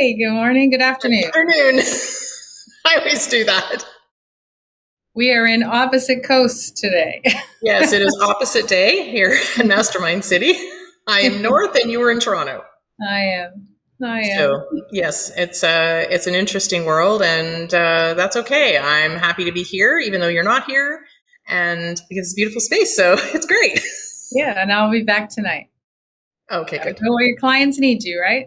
Hey, good morning, good afternoon. Afternoon. I always do that. We are in opposite coasts today. Yes, it is opposite day here in Mastermind City. I am north and you are in Toronto. I am. I am. So yes, it's an interesting world, and that's okay. I'm happy to be here, even though you're not here, and because it's a beautiful space, so it's great. Yeah, and I'll be back tonight. Okay, good. Go where your clients need you, right?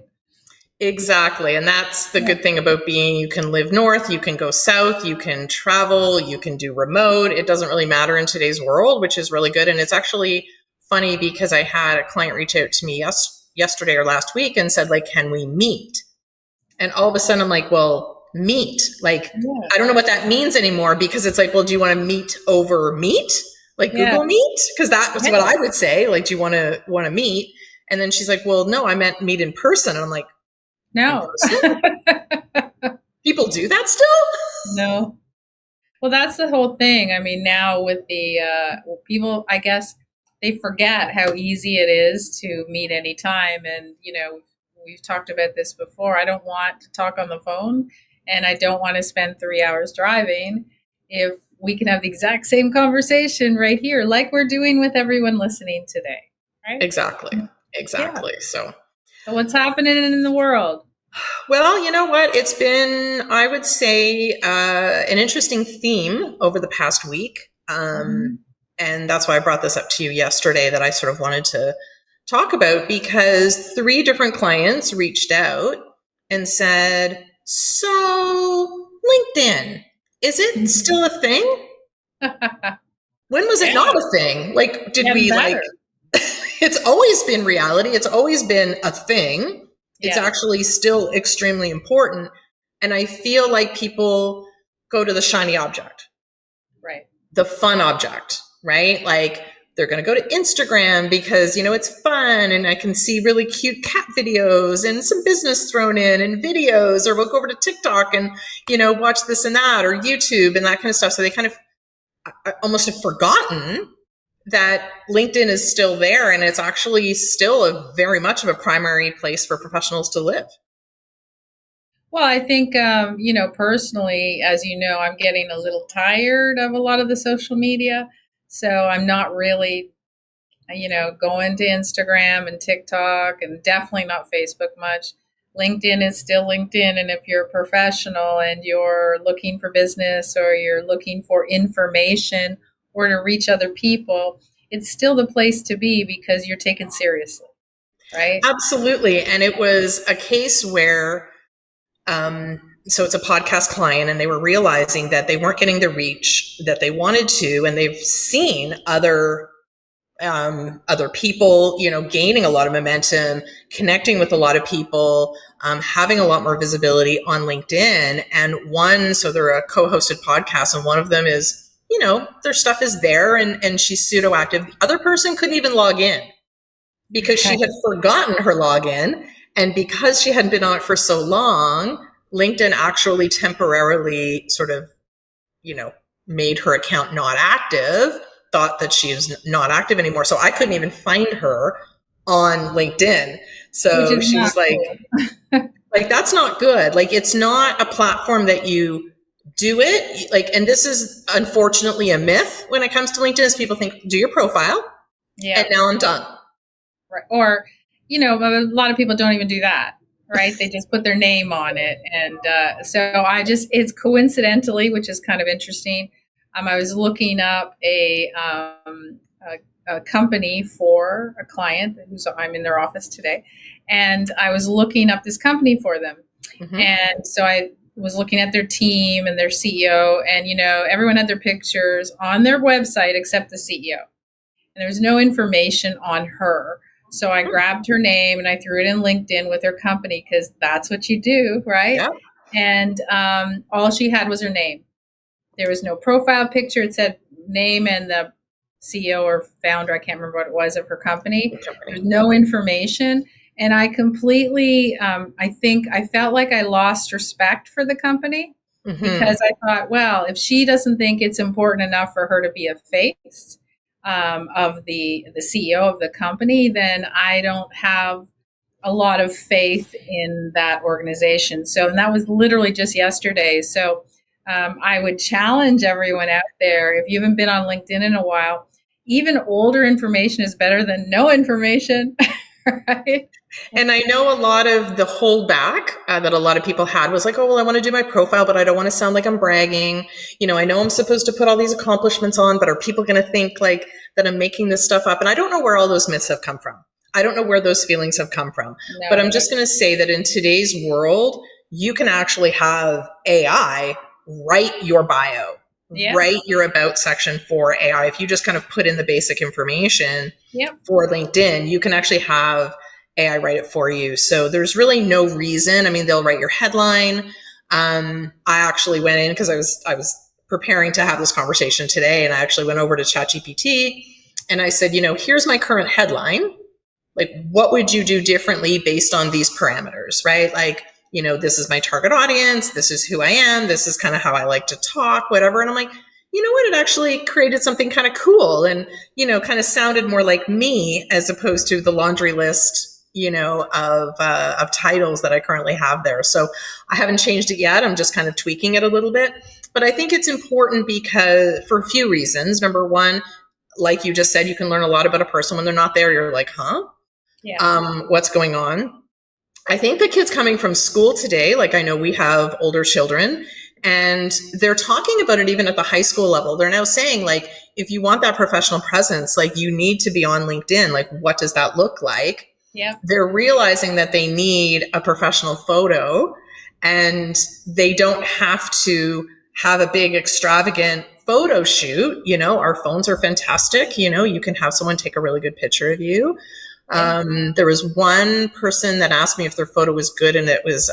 Exactly. And that's the good thing about being, you can live north, you can go south, you can travel, you can do remote. It doesn't really matter in today's world, which is really good. And it's actually funny because I had a client reach out to me yesterday or last week and said, like, can we meet? And all of a sudden I'm like, well, meet. Like, Yeah. I don't know what that means anymore, because it's like, well, do you want to meet over meet? Like Google Meet? Because that was what I would say. Like, do you want to meet? And then she's like, well, no, I meant meet in person. And I'm like, No. people do that still? No. Well, that's the whole thing. I mean, now with the people, I guess they forget how easy it is to meet anytime. And, we've talked about this before. I don't want to talk on the phone, and I don't want to spend 3 hours driving if we can have the exact same conversation right here, like we're doing with everyone listening today. Right? Exactly. Yeah. So what's happening in the world? Well, you know what? It's been, I would say, an interesting theme over the past week. And that's why I brought this up to you yesterday, that I sort of wanted to talk about, because 3 different clients reached out and said, so LinkedIn, is it still a thing? When was it not a thing? Like, did we like, it's always been reality. It's always been a thing. It's actually still extremely important. And I feel like people go to the shiny object, right? The fun object, right? Like, they're going to go to Instagram because, it's fun, and I can see really cute cat videos and some business thrown in and videos, or we'll go over to TikTok and, watch this and that, or YouTube and that kind of stuff. So they kind of almost have forgotten that LinkedIn is still there, and it's actually still a very much of a primary place for professionals to live. Well, I think, personally, as you know, I'm getting a little tired of a lot of the social media. So I'm not really, going to Instagram and TikTok, and definitely not Facebook much. LinkedIn is still LinkedIn. And if you're a professional and you're looking for business, or you're looking for information, or to reach other people, it's still the place to be, because you're taken seriously, right? Absolutely. And it was a case where, so it's a podcast client, and they were realizing that they weren't getting the reach that they wanted to, and they've seen other people, gaining a lot of momentum, connecting with a lot of people, having a lot more visibility on LinkedIn. And so they're a co-hosted podcast, and one of them is, their stuff is there, and she's pseudo active. The other person couldn't even log in because she had forgotten her login. And because she hadn't been on it for so long, LinkedIn actually temporarily sort of, made her account not active, thought that she was not active anymore. So I couldn't even find her on LinkedIn. So she was like, like, that's not good. Like, it's not a platform that you do it. Like, and this is unfortunately a myth when it comes to LinkedIn, is people think, do your profile. Yeah. And now I'm done. Right. Or, a lot of people don't even do that. Right. They just put their name on it. And so it's coincidentally, which is kind of interesting. I was looking up a company for a client I'm in their office today. And I was looking up this company for them. Mm-hmm. And so I was looking at their team and their CEO, and, everyone had their pictures on their website except the CEO. And there was no information on her. So I grabbed her name and I threw it in LinkedIn with her company, because that's what you do, right? Yeah. And all she had was her name. There was no profile picture. It said name and the CEO or founder, I can't remember what it was, of her company. There's no information. And I completely, I felt like I lost respect for the company, because I thought, well, if she doesn't think it's important enough for her to be a face of the CEO of the company, then I don't have a lot of faith in that organization. So, and that was literally just yesterday. So, I would challenge everyone out there, if you haven't been on LinkedIn in a while, even older information is better than no information, right? And I know a lot of the holdback that a lot of people had was like, oh, well, I want to do my profile, but I don't want to sound like I'm bragging. I know I'm supposed to put all these accomplishments on, but are people going to think like that I'm making this stuff up? And I don't know where all those myths have come from. I don't know where those feelings have come from. No, but I'm just going to say that in today's world, you can actually have AI write your bio, write your about section for AI. If you just kind of put in the basic information for LinkedIn, you can actually have AI write it for you. So there's really no reason. I mean, they'll write your headline. I actually went in because I was preparing to have this conversation today, and I actually went over to ChatGPT and I said, here's my current headline. Like, what would you do differently based on these parameters, right? Like, this is my target audience. This is who I am. This is kind of how I like to talk, whatever. And I'm like, you know what? It actually created something kind of cool and, kind of sounded more like me as opposed to the laundry list, of titles that I currently have there. So I haven't changed it yet. I'm just kind of tweaking it a little bit. But I think it's important because for a few reasons. Number one, like you just said, you can learn a lot about a person when they're not there. You're like, huh? What's going on? I think the kids coming from school today, like I know we have older children, and they're talking about it even at the high school level. They're now saying, like, if you want that professional presence, like you need to be on LinkedIn. Like, what does that look like? They're realizing that they need a professional photo, and they don't have to have a big extravagant photo shoot. Our phones are fantastic. You can have someone take a really good picture of you. There was one person that asked me if their photo was good, and it was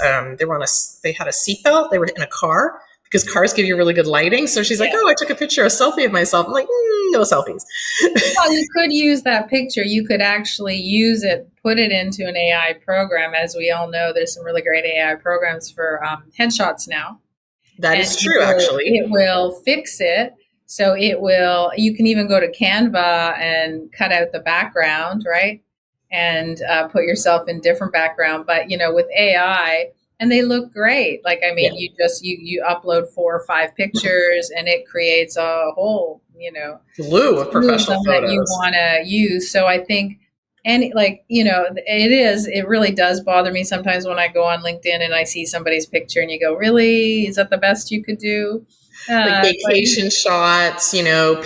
they had a seatbelt. They were in a car because cars give you really good lighting. So she's like, "Oh, I took a selfie of myself." I'm like, "No selfies." Well, you could use that picture. You could actually use it, put it into an AI program. As we all know, there's some really great AI programs for headshots now. That is true, actually. It will fix it. So you can even go to Canva and cut out the background, right? And put yourself in different background. But, with AI, and they look great. Like, I mean, you upload 4 or 5 pictures and it creates a whole, slew of professional photos that you want to use. So I think, and it really does bother me sometimes when I go on LinkedIn and I see somebody's picture and you go, really? Is that the best you could do? Like vacation shots,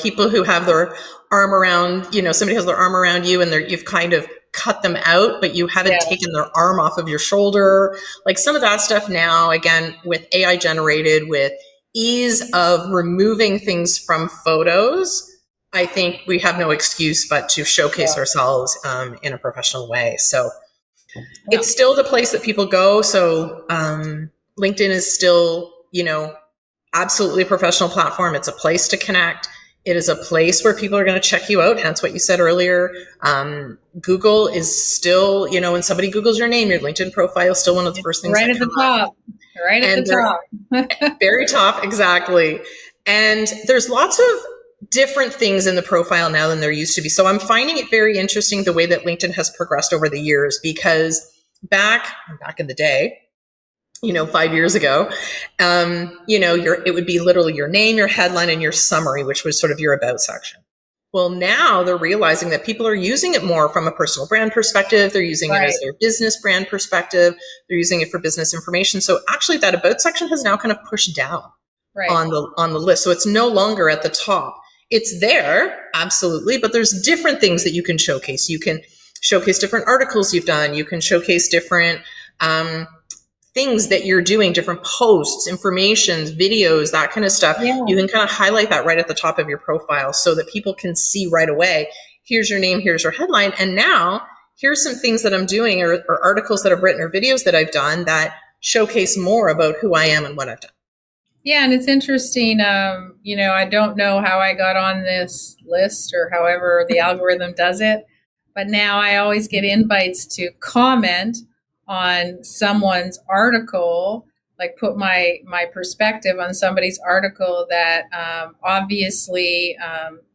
people who have their arm around, somebody has their arm around you and you've kind of cut them out, but you haven't taken their arm off of your shoulder. Like some of that stuff now, again, with AI generated, with ease of removing things from photos, I think we have no excuse but to showcase ourselves in a professional way. So it's still the place that people go. So LinkedIn is still, absolutely a professional platform. It's a place to connect. It is a place where people are going to check you out. Hence what you said earlier. Google is still, when somebody Googles your name, your LinkedIn profile is still one of the first things right at the top. Right at the top. Very top, exactly. And there's lots of different things in the profile now than there used to be. So I'm finding it very interesting the way that LinkedIn has progressed over the years, because back in the day, 5 years ago, it would be literally your name, your headline, and your summary, which was sort of your about section. Well, now they're realizing that people are using it more from a personal brand perspective. They're using it as their business brand perspective. They're using it for business information. So actually that about section has now kind of pushed down on the list. So it's no longer at the top. It's there, absolutely, but there's different things that you can showcase. You can showcase different articles you've done. You can showcase different things that you're doing, different posts, informations, videos, that kind of stuff. You can kind of highlight that right at the top of your profile so that people can see right away, here's your name, here's your headline. And now here's some things that I'm doing or articles that I've written or videos that I've done that showcase more about who I am and what I've done. Yeah, and it's interesting. I don't know how I got on this list or however the algorithm does it, but now I always get invites to comment on someone's article, like put my perspective on somebody's article that obviously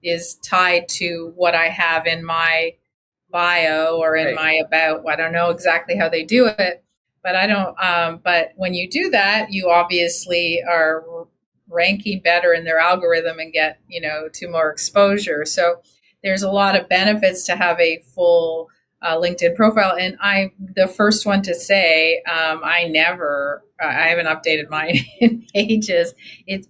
is tied to what I have in my bio or in Right. my about. I don't know exactly how they do it, but I don't. But when you do that, you obviously are ranking better in their algorithm and get, to more exposure. So there's a lot of benefits to have a full LinkedIn profile. And I'm the first one to say I haven't updated mine in ages.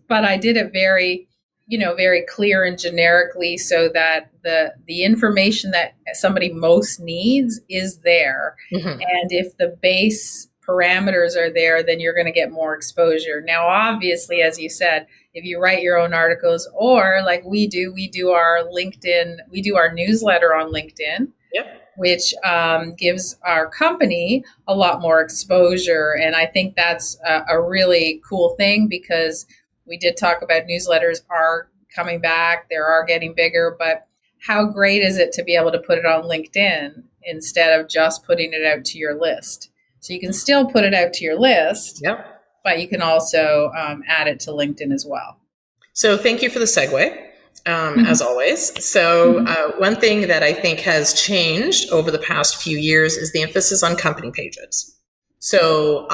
But I did it very, very clear and generically so that the information that somebody most needs is there. Mm-hmm. And if the base parameters are there, then you're going to get more exposure. Now, obviously, as you said, if you write your own articles, or like we do our LinkedIn, we do our newsletter on LinkedIn. Yep. Which gives our company a lot more exposure. And I think that's a really cool thing, because we did talk about newsletters are coming back, they are getting bigger, but how great is it to be able to put it on LinkedIn instead of just putting it out to your list? So you can still put it out to your list, Yep. but you can also add it to LinkedIn as well. So thank you for the segue, as always. So one thing that I think has changed over the past few years is the emphasis on company pages. So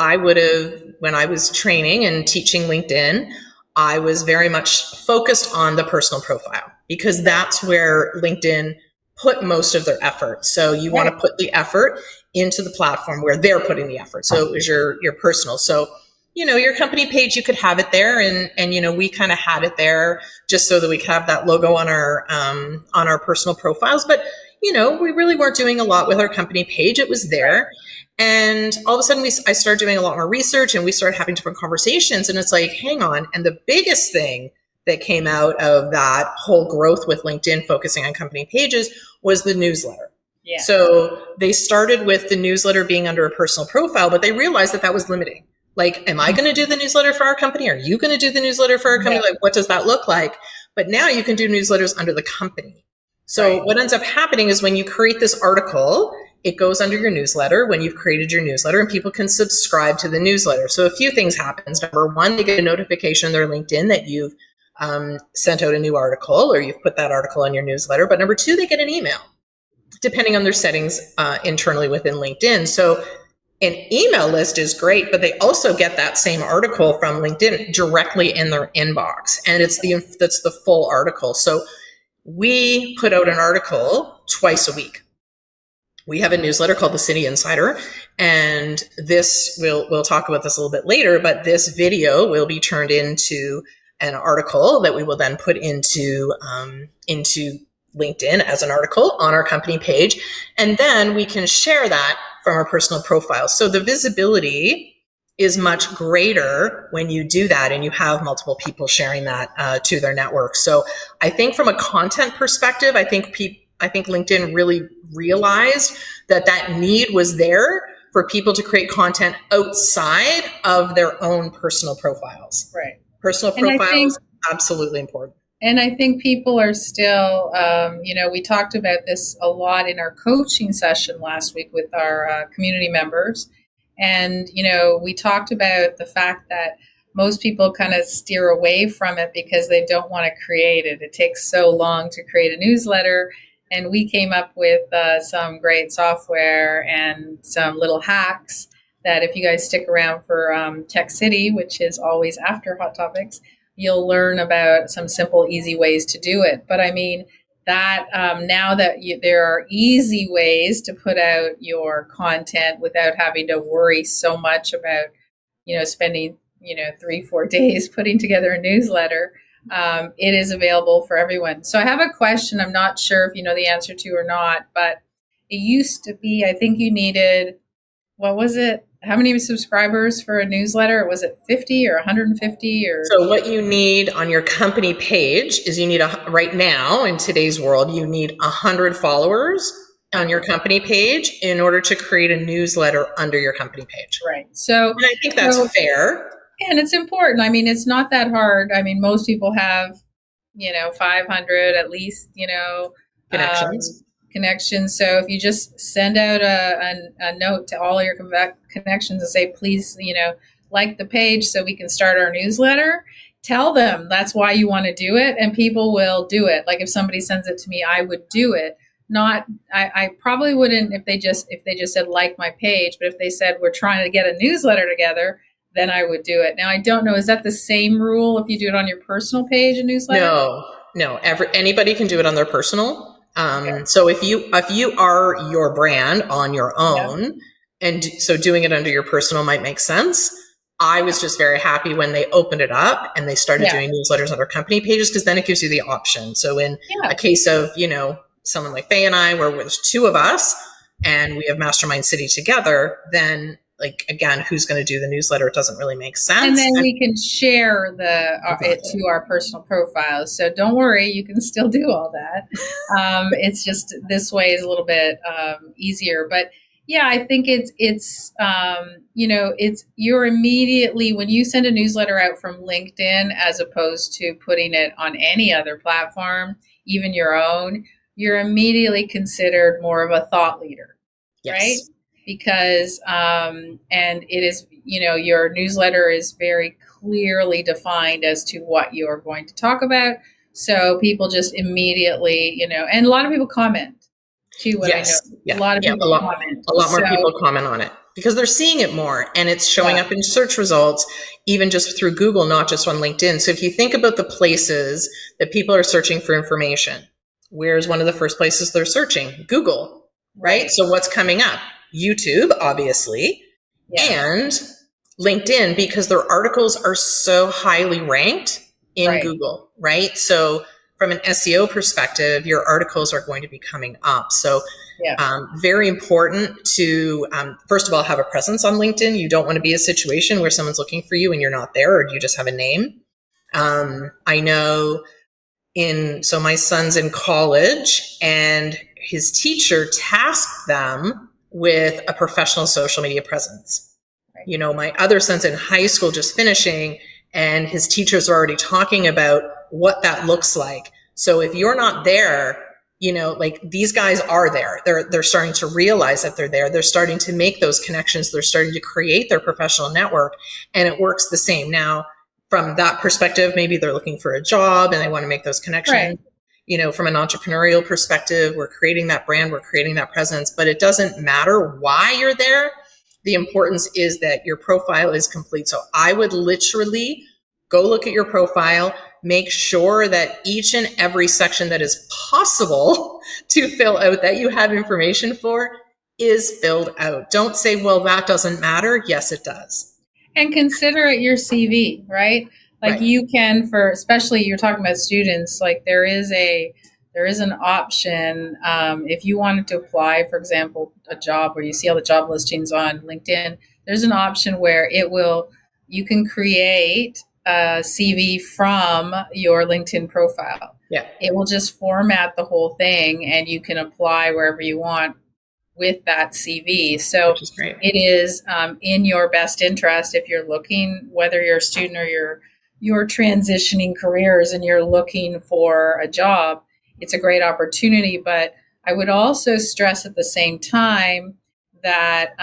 when I was training and teaching LinkedIn, I was very much focused on the personal profile, because that's where LinkedIn put most of their effort. So you want to put the effort into the platform where they're putting the effort. So it was your personal. So, your company page, you could have it there. And we kind of had it there just so that we could have that logo on our personal profiles. But, we really weren't doing a lot with our company page. It was there. And all of a sudden I started doing a lot more research, and we started having different conversations, and it's like, hang on. And the biggest thing that came out of that whole growth with LinkedIn focusing on company pages was the newsletter. Yeah. So they started with the newsletter being under a personal profile, but they realized that was limiting. Like, am I going to do the newsletter for our company? Are you going to do the newsletter for our company? Yeah. Like, what does that look like? But now you can do newsletters under the company. So what ends up happening is when you create this article, it goes under your newsletter when you've created your newsletter, and people can subscribe to the newsletter. So a few things happen. Number one, they get a notification on their LinkedIn that you've sent out a new article, or you've put that article on your newsletter. But number two, they get an email, depending on their settings internally within LinkedIn. So an email list is great, but they also get that same article from LinkedIn directly in their inbox. And that's the full article. So we put out an article twice a week. We have a newsletter called the City Insider, and we'll talk about this a little bit later, but this video will be turned into an article that we will then put into LinkedIn as an article on our company page. And then we can share that from our personal profile. So the visibility is much greater when you do that and you have multiple people sharing that to their network. So I think from a content perspective, I think LinkedIn really realized that need was there for people to create content outside of their own personal profiles. Right. Personal profiles, absolutely important. And I think people are still, we talked about this a lot in our coaching session last week with our community members. And, we talked about the fact that most people kind of steer away from it because they don't want to create it. It takes so long to create a newsletter. And we came up with some great software and some little hacks that if you guys stick around for Tech City, which is always after Hot Topics, you'll learn about some simple, easy ways to do it. But I mean, that now that there are easy ways to put out your content without having to worry so much about, spending, 3-4 days putting together a newsletter, it is available for everyone. So I have a question. I'm not sure if you know the answer to or not, but it used to be, I think you needed, what was it? How many subscribers for a newsletter? Was it 50 or 150 or? So what you need on your company page is right now in today's world, you need 100 followers on your company page in order to create a newsletter under your company page. Right. So and I think that's fair. And it's important. I mean, it's not that hard. I mean, most people have, 500 at least, connections. So if you just send out a note to all your connections and say, please, like the page so we can start our newsletter, tell them that's why you want to do it, and people will do it. Like if somebody sends it to me, I would do it. not, I probably wouldn't if they just said like my page, but if they said we're trying to get a newsletter together, then I would do it. Now I don't know, is that the same rule if you do it on your personal page, a newsletter? No. Anybody can do it on their personal. Okay. So if you are your brand on your Yeah. own, and so doing it under your personal might make sense. I was Yeah. just very happy when they opened it up and they started Yeah. doing newsletters on their company pages, because then it gives you the option. So in Yeah. a case of, someone like Faye and I, where there's two of us and we have Mastermind City together, then like, again, who's going to do the newsletter? It doesn't really make sense. And then we can share it Exactly. to our personal profiles. So don't worry, you can still do all that. It's just this way is a little bit easier. But yeah, I think it's you're immediately, when you send a newsletter out from LinkedIn as opposed to putting it on any other platform, even your own, you're immediately considered more of a thought leader, Yes. right? Because and it is, your newsletter is very clearly defined as to what you're going to talk about, so people just immediately, and a lot of people comment too. What I know, Yeah. a lot of people comment, a lot more people comment on it because they're seeing it more, and it's showing up in search results, even just through Google, not just on LinkedIn. So if you think about the places that people are searching for information, where's one of the first places they're searching? Google, right? So what's coming up? YouTube, obviously, and LinkedIn, because their articles are so highly ranked in Google, right? So from an SEO perspective, your articles are going to be coming up. So very important to, first of all, have a presence on LinkedIn. You don't want to be a situation where someone's looking for you and you're not there, or you just have a name. I know so my son's in college, and his teacher tasked them with a professional social media presence. My other son's in high school just finishing, and his teachers are already talking about what that looks like. So if you're not there, like, these guys are there. They're starting to realize that they're there. They're starting to make those connections. They're starting to create their professional network, and it works the same. Now, from that perspective, maybe they're looking for a job and they want to make those connections. From an entrepreneurial perspective, we're creating that brand, we're creating that presence, but it doesn't matter why you're there. The importance is that your profile is complete. So I would literally go look at your profile, make sure that each and every section that is possible to fill out, that you have information for, is filled out. Don't say, well, that doesn't matter. Yes, it does. And consider it your CV, right? Like you can, especially you're talking about students, like there is an option if you wanted to apply, for example, a job where you see all the job listings on LinkedIn. There's an option where you can create a CV from your LinkedIn profile. It will just format the whole thing, and you can apply wherever you want with that CV. So it is in your best interest, if you're looking, whether you're a student or you're transitioning careers and you're looking for a job, it's a great opportunity. But I would also stress at the same time that,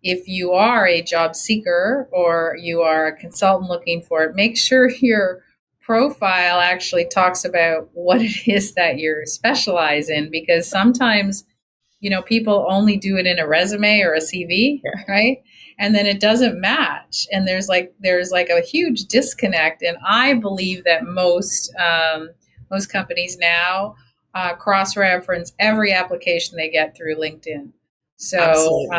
if you are a job seeker or you are a consultant looking for it, make sure your profile actually talks about what it is that you're specialized in, because sometimes, people only do it in a resume or a CV, right? And then it doesn't match. And there's like a huge disconnect. And I believe that most companies now cross-reference every application they get through LinkedIn. So,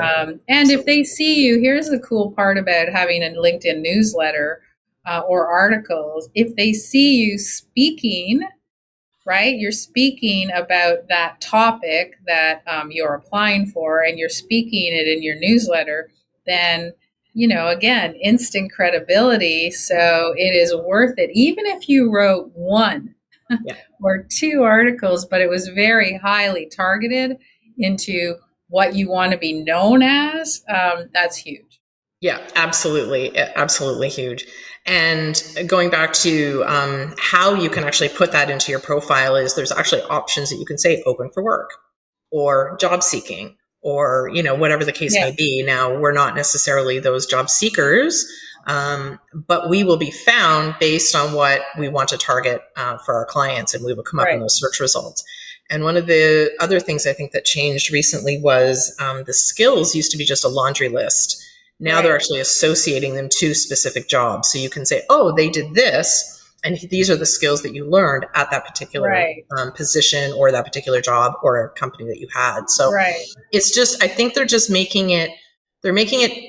and if they see you, here's the cool part about having a LinkedIn newsletter or articles. If they see you speaking, right, you're speaking about that topic that you're applying for, and you're speaking it in your newsletter, then, again, instant credibility. So it is worth it. Even if you wrote one or two articles, but it was very highly targeted into what you want to be known as, that's huge. Yeah, absolutely. Absolutely huge. And going back to how you can actually put that into your profile is there's actually options that you can say open for work or job seeking or, whatever the case may be. Now, we're not necessarily those job seekers, but we will be found based on what we want to target for our clients, and we will come up in those search results. And one of the other things I think that changed recently was the skills used to be just a laundry list. Now they're actually associating them to specific jobs. So you can say, oh, they did this, and these are the skills that you learned at that particular position or that particular job or company that you had. So it's just, I think they're just making it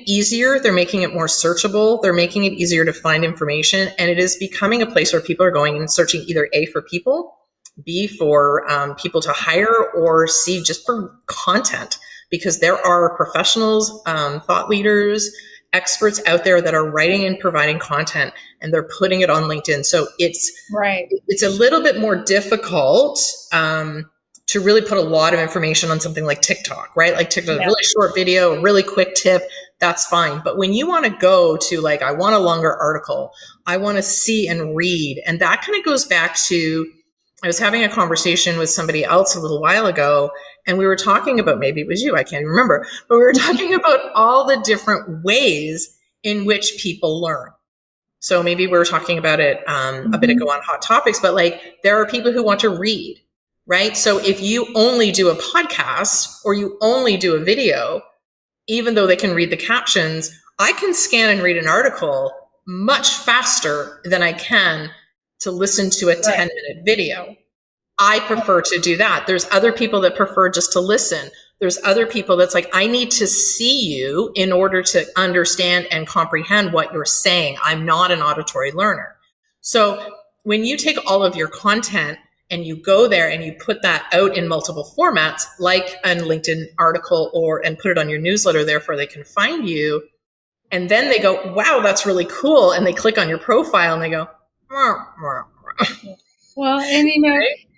easier. They're making it more searchable. They're making it easier to find information. And it is becoming a place where people are going and searching either A, for people, B, for people to hire, or C, just for content. Because there are professionals, thought leaders, experts out there that are writing and providing content, and they're putting it on LinkedIn. So it's a little bit more difficult to really put a lot of information on something like TikTok, right? Like TikTok, a really short video, a really quick tip, that's fine. But when you want to go to like, I want a longer article, I want to see and read. And that kind of goes back to, I was having a conversation with somebody else a little while ago, and we were talking about, maybe it was you, I can't even remember, but we were talking about all the different ways in which people learn. So maybe we were talking about it a bit ago on Hot Topics, but like there are people who want to read, right? So if you only do a podcast or you only do a video, even though they can read the captions, I can scan and read an article much faster than I can to listen to a 10-minute video. I prefer to do that. There's other people that prefer just to listen. There's other people that's like, I need to see you in order to understand and comprehend what you're saying. I'm not an auditory learner. So when you take all of your content and you go there and you put that out in multiple formats, like a LinkedIn article, and put it on your newsletter, therefore they can find you. And then they go, wow, that's really cool. And they click on your profile and they go, well, and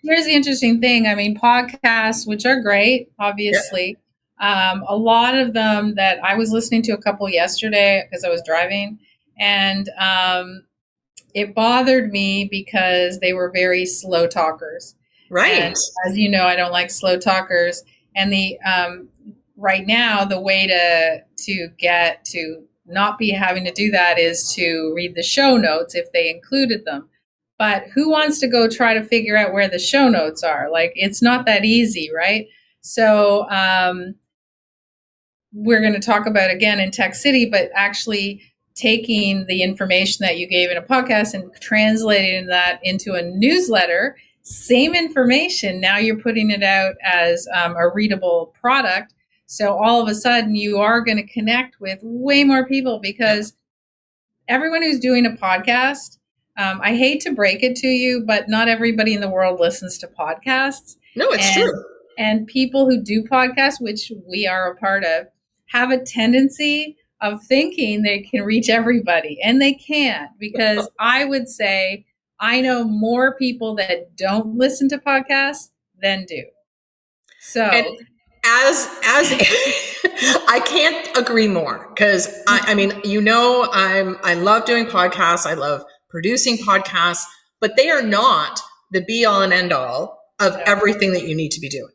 here's the interesting thing. I mean, podcasts, which are great, obviously. A lot of them that I was listening to a couple yesterday because I was driving, and it bothered me because they were very slow talkers. Right. And as you know, I don't like slow talkers. And the right now, the way to get to not be having to do that is to read the show notes if they included them. But who wants to go try to figure out where the show notes are? Like, it's not that easy, right? So we're going to talk about again in Tech City, but actually taking the information that you gave in a podcast and translating that into a newsletter, same information. Now you're putting it out as a readable product. So all of a sudden you are going to connect with way more people, because everyone who's doing a podcast, I hate to break it to you, but not everybody in the world listens to podcasts. No, it's true. And people who do podcasts, which we are a part of, have a tendency of thinking they can reach everybody, and they can't, because I would say I know more people that don't listen to podcasts than do. So and as I can't agree more, because I mean, I love doing podcasts. I love producing podcasts, but they are not the be all and end all of everything that you need to be doing.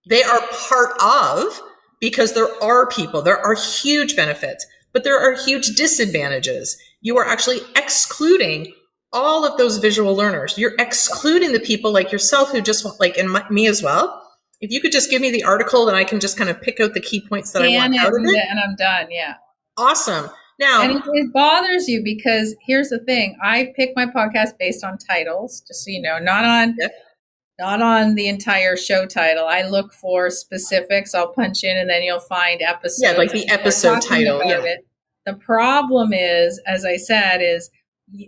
They are part of, because there are huge benefits, but there are huge disadvantages. You are actually excluding all of those visual learners. You're excluding the people like yourself who just want, like, and me as well. If you could just give me the article, then I can just kind of pick out the key points that I want out of it. And I'm done. Yeah. Awesome. Now, and it bothers you, because here's the thing. I pick my podcast based on titles, just so you know, not on the entire show title. I look for specifics. I'll punch in, and then you'll find episodes. Yeah, like the episode title. Yeah. The problem is, as I said,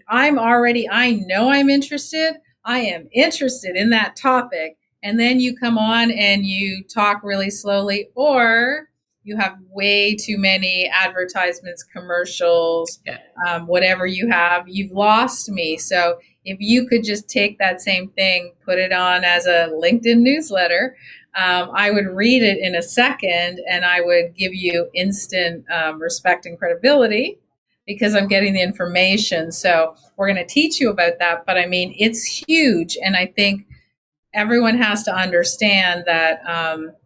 I know I'm interested. I am interested in that topic. And then you come on and you talk really slowly, or you have way too many advertisements, commercials, whatever you have, you've lost me. So if you could just take that same thing, put it on as a LinkedIn newsletter, I would read it in a second, and I would give you instant respect and credibility, because I'm getting the information. So we're going to teach you about that. But I mean, it's huge. And I think everyone has to understand that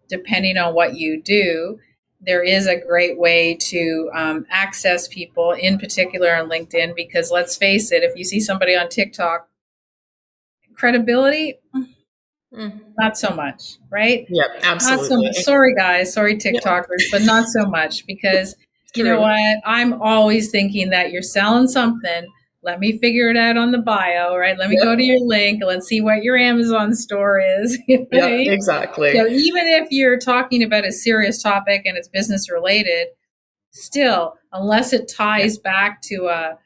depending on what you do, there is a great way to access people, in particular on LinkedIn, because let's face it, if you see somebody on TikTok, credibility, Mm. Not so much, right? Yep, Not so much. absolutely. Sorry, guys. Sorry, Yep, TikTokers, but not so much because you know true. what? I'm always thinking that you're selling something. Let me figure it out on the bio, right? Let me go to Yep, your link. Let's see what your Amazon store is, yep, right? exactly. So even if you're talking about a serious topic and it's business related, still, unless it Yeah, ties back to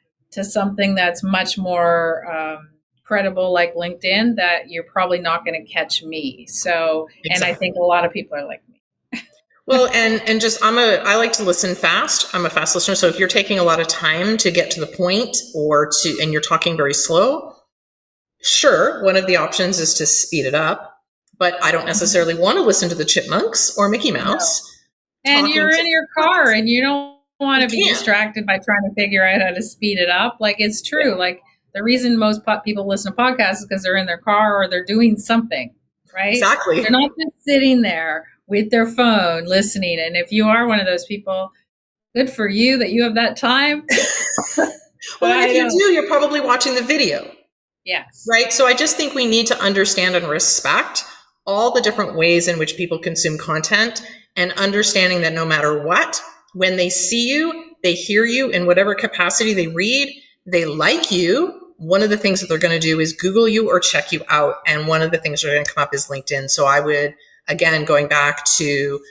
something that's much more credible, like LinkedIn, that you're probably not going to catch me. So, and I think exactly. a lot of people are like me. Well, and just I like to listen fast. I'm a fast listener. So if you're taking a lot of time to get to the point and you're talking very slow, sure, one of the options is to speed it up, but I don't necessarily want to listen to the chipmunks or Mickey No. Mouse And talking you're to in your car and you don't want you to be can't. distracted by trying to figure out how to speed it up. Like it's true. Yeah, Like the reason most people listen to podcasts is because they're in their car or they're doing something, right? They're exactly. not just sitting there with their phone listening. And if you are one of those people, good for you that you have that time. But Well, and if I you don't. do, you're probably watching the video. Yes. Right. So I just think we need to understand and respect all the different ways in which people consume content and understanding that no matter what, when they see you, they hear you in whatever capacity they read, they like you. One of the things that they're going to do is Google you or check you out. And one of the things that are going to come up is LinkedIn. So I would, again, going back to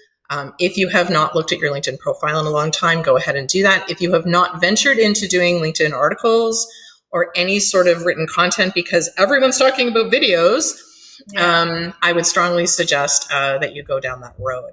if you have not looked at your LinkedIn profile in a long time, go ahead and do that. If you have not ventured into doing LinkedIn articles, or any sort of written content because everyone's talking about videos, Yeah. I would strongly suggest that you go down that road.